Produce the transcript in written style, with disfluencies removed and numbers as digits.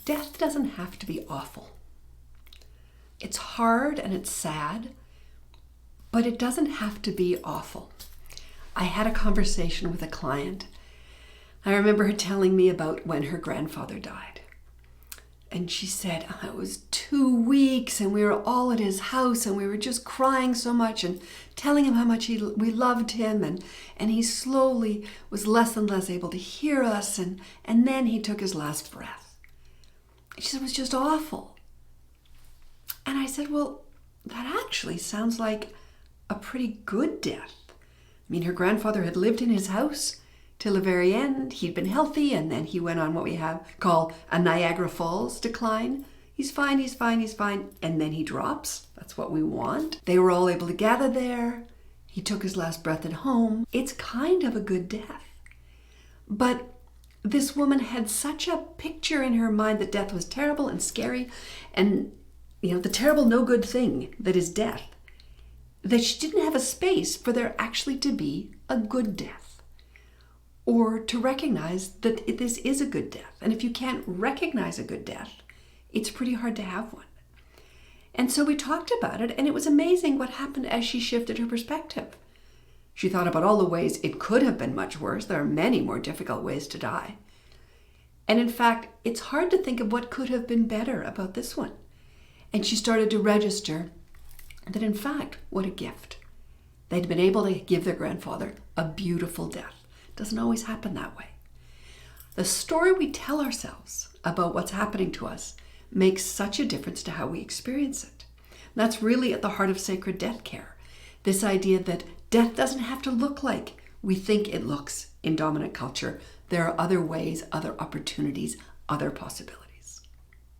death doesn't have to be awful. It's hard and it's sad, but it doesn't have to be awful. I had a conversation with a client. I remember her telling me about when her grandfather died. And she said, it was 2 weeks and we were all at his house and we were just crying so much and telling him how much we loved him. And he slowly was less and less able to hear us. And then he took his last breath. She said, it was just awful. And I said, well, that actually sounds like a pretty good death. I mean, her grandfather had lived in his house till the very end. He'd been healthy, and then he went on what we call a Niagara Falls decline. He's fine, he's fine, he's fine. And then he drops. That's what we want. They were all able to gather there. He took his last breath at home. It's kind of a good death. But this woman had such a picture in her mind that death was terrible and scary, and the terrible no good thing that is death, that she didn't have a space for there actually to be a good death, or to recognize that this is a good death. And if you can't recognize a good death, it's pretty hard to have one. And so we talked about it, and it was amazing what happened as she shifted her perspective. She thought about all the ways it could have been much worse. There are many more difficult ways to die. And in fact, it's hard to think of what could have been better about this one. And she started to register that, in fact, what a gift. They'd been able to give their grandfather a beautiful death. It doesn't always happen that way. The story we tell ourselves about what's happening to us makes such a difference to how we experience it. And that's really at the heart of Sacred Deathcare. This idea that death doesn't have to look like we think it looks in dominant culture. There are other ways, other opportunities, other possibilities.